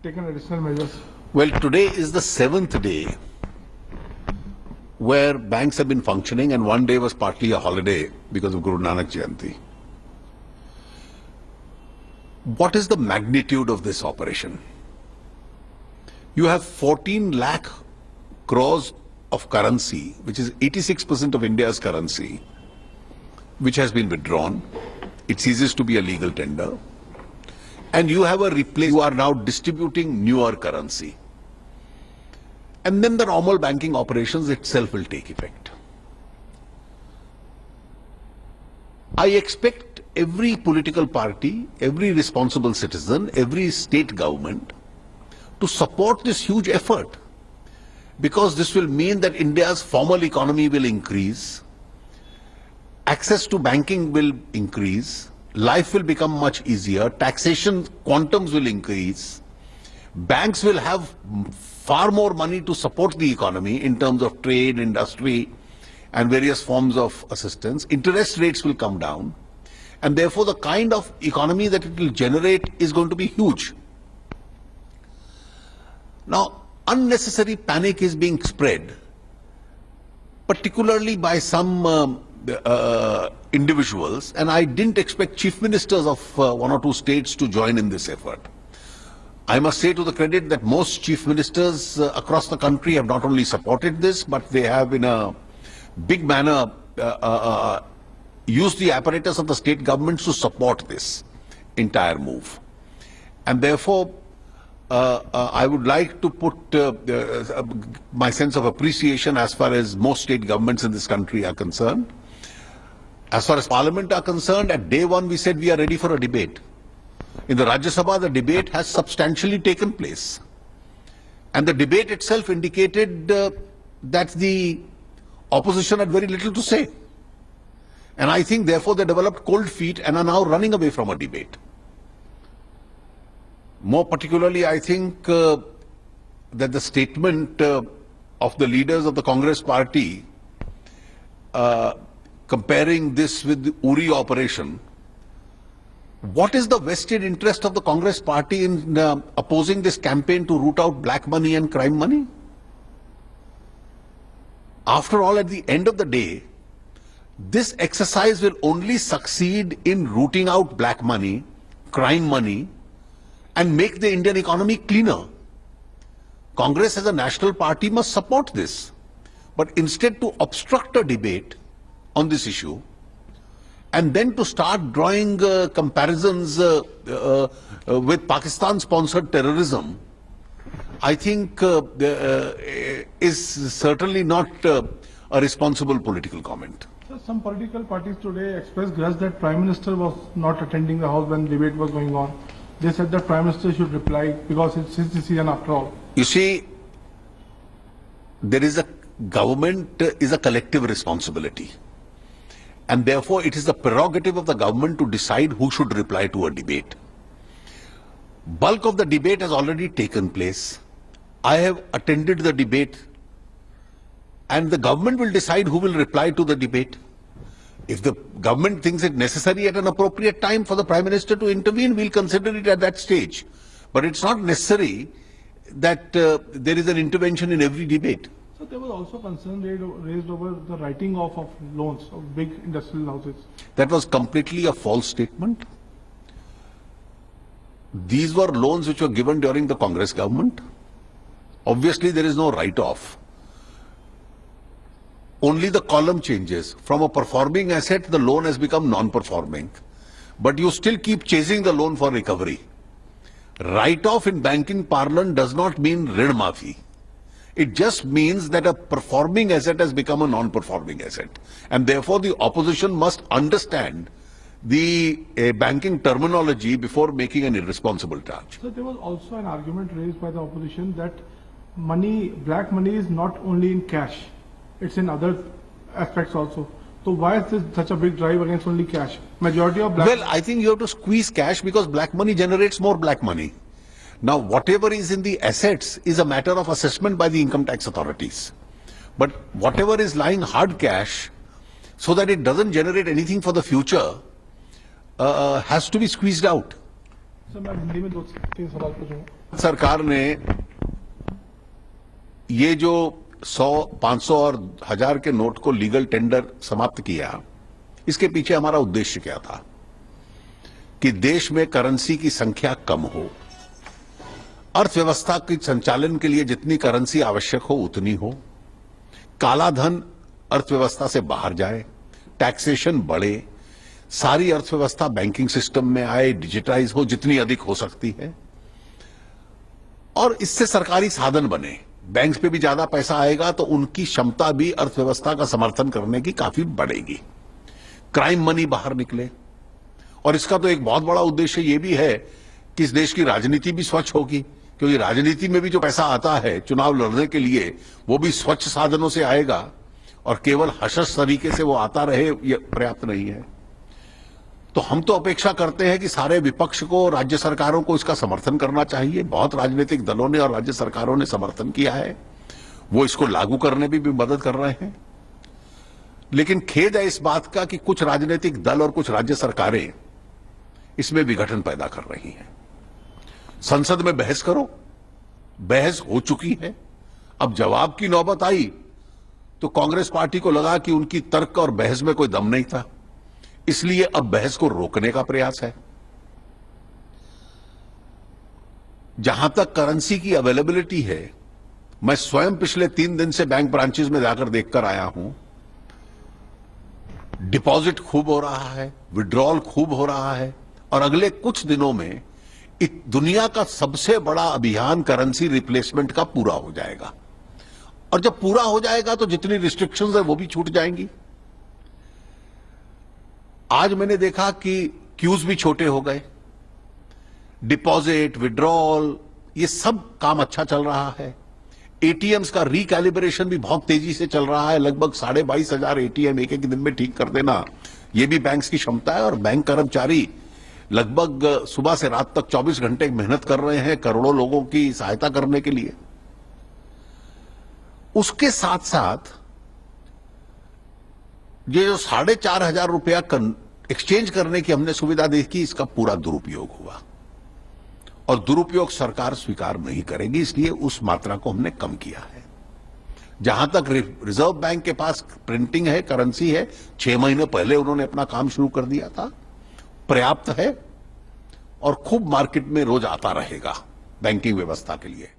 taken additional measures? Well, today is the 7th day where banks have been functioning, and one day was partly a holiday because of Guru Nanak Jayanti. What is the magnitude of this operation? You have 14 lakh crores of currency, which is 86% of India's currency, which has been withdrawn. It ceases to be a legal tender. And you have you are now distributing newer currency. And then the normal banking operations itself will take effect. I expect every political party, every responsible citizen, every state government to support this huge effort, because this will mean that India's formal economy will increase, access to banking will increase, life will become much easier, taxation quantums will increase, banks will have far more money to support the economy in terms of trade, industry, and various forms of assistance. Interest rates will come down, and therefore the kind of economy that it will generate is going to be huge. Now, unnecessary panic is being spread, particularly by some individuals, and I didn't expect chief ministers of one or two states to join in this effort. I must say to the credit that most chief ministers across the country have not only supported this, but they have in a big manner used the apparatus of the state governments to support this entire move. And therefore, I would like to put my sense of appreciation as far as most state governments in this country are concerned. As far as Parliament are concerned, at day one we said we are ready for a debate. In the Rajya Sabha, the debate has substantially taken place. And the debate itself indicated that the opposition had very little to say. And I think therefore they developed cold feet and are now running away from a debate. More particularly, I think that the statement of the leaders of the Congress party comparing this with the Uri operation, what is the vested interest of the Congress party in opposing this campaign to root out black money and crime money? After all, at the end of the day, this exercise will only succeed in rooting out black money, crime money, and make the Indian economy cleaner. Congress as a national party must support this. But instead to obstruct a debate on this issue and then to start drawing comparisons with Pakistan-sponsored terrorism, I think is certainly not a responsible political comment. So some political parties today expressed grudge that Prime Minister was not attending the House when debate was going on. They said that Prime Minister should reply because it's his decision after all. You see, there is government is a collective responsibility. And therefore, it is the prerogative of the government to decide who should reply to a debate. Bulk of the debate has already taken place. I have attended the debate, and the government will decide who will reply to the debate. If the government thinks it necessary at an appropriate time for the Prime Minister to intervene, we'll consider it at that stage. But it's not necessary that there is an intervention in every debate. So there was also concern raised over the writing off of loans of big industrial houses. That was completely a false statement. These were loans which were given during the Congress government. Obviously, there is no write-off. Only the column changes. From a performing asset, the loan has become non-performing. But you still keep chasing the loan for recovery. Write-off in banking parlance does not mean rid maafi. It just means that a performing asset has become a non-performing asset. And therefore, the opposition must understand the banking terminology before making an irresponsible charge. So there was also an argument raised by the opposition that money, black money is not only in cash, it's in other aspects also. So why is this such a big drive against only cash? Majority of black... Well, I think you have to squeeze cash because black money generates more black money. Now, whatever is in the assets is a matter of assessment by the income tax authorities. But whatever is lying hard cash, so that it doesn't generate anything for the future, has to be squeezed out. Sir मैं हिंदी में 2-3 सवाल पूछूंगा। सरकार ने ये जो 100, 500 और 1000 के नोट को लीगल टेंडर समाप्त किया, इसके पीछे हमारा उद्देश्य क्या था? कि देश में करेंसी की संख्या कम हो, अर्थव्यवस्था के संचालन के लिए जितनी करेंसी आवश्यक हो उतनी हो, काला धन अर्थव्यवस्था से बाहर जाए, टैक्सेशन बढ़े, सारी अर्थव्यवस्था बैंकिंग सिस्टम में आए, डिजिटाइज हो जितनी अधिक हो सकती है, और इससे सरकारी साधन बने। बैंक पे भी ज्यादा पैसा आएगा तो उनकी क्षमता भी अर्थव्यवस्था का समर्थन करने की काफी बढ़ेगी, क्राइम मनी बाहर निकले। और इसका तो एक बहुत बड़ा उद्देश्य यह भी है कि इस देश की राजनीति भी स्वच्छ होगी, क्योंकि राजनीति में भी जो पैसा आता है चुनाव लड़ने के लिए वो भी स्वच्छ साधनों से आएगा, और केवल हशश तरीके से वो आता रहे ये पर्याप्त नहीं है। तो हम तो अपेक्षा करते हैं कि सारे विपक्ष को, राज्य सरकारों को इसका समर्थन करना चाहिए। बहुत राजनीतिक दलों ने और राज्य सरकारों ने समर्थन किया है, वो इसको लागू करने में भी मदद कर रहे हैं। लेकिन खेद है इस बात का कि कुछ राजनीतिक दल और कुछ राज्य सरकारें इसमें विघटन पैदा कर रही हैं। संसद में बहस करो, बहस हो चुकी है, अब जवाब की नौबत आई तो कांग्रेस पार्टी को लगा कि उनकी तर्क और बहस में कोई दम नहीं था, इसलिए अब बहस को रोकने का प्रयास है। जहां तक करेंसी की अवेलेबिलिटी है, मैं स्वयं पिछले 3 दिन से बैंक ब्रांचेस में जाकर देखकर आया हूं। डिपॉजिट खूब हो रहा है, विड्रॉल खूब हो रहा है, और अगले कुछ दिनों में दुनिया का सबसे बड़ा अभियान करेंसी रिप्लेसमेंट का पूरा हो जाएगा। और जब पूरा हो जाएगा तो जितनी रिस्ट्रिक्शंस है वो भी छूट जाएंगी। आज मैंने देखा कि क्यूज भी छोटे हो गए, डिपॉजिट, विड्रॉल, ये सब काम अच्छा चल रहा है। एटीएम्स का रिकैलिब्रेशन भी बहुत तेजी से चल रहा है। लगभग 22,500 एटीएम एक दिन में ठीक कर देना, ये भी बैंक्स की क्षमता है। और बैंक कर्मचारी लगभग सुबह से रात तक 24 घंटे मेहनत कर रहे हैं करोड़ों लोगों की सहायता करने के लिए। उसके साथ साथ ये जो 4,500 रुपया एक्सचेंज करने की हमने सुविधा देखी, इसका पूरा दुरुपयोग हुआ, और दुरुपयोग सरकार स्वीकार नहीं करेगी, इसलिए उस मात्रा को हमने कम किया है। जहां तक रिजर्व बैंक के पास प्रिंटिंग है, करेंसी है, 6 महीने पहले उन्होंने अपना काम शुरू कर दिया था, पर्याप्त है और खूब मार्केट में रोज आता रहेगा बैंकिंग व्यवस्था के लिए।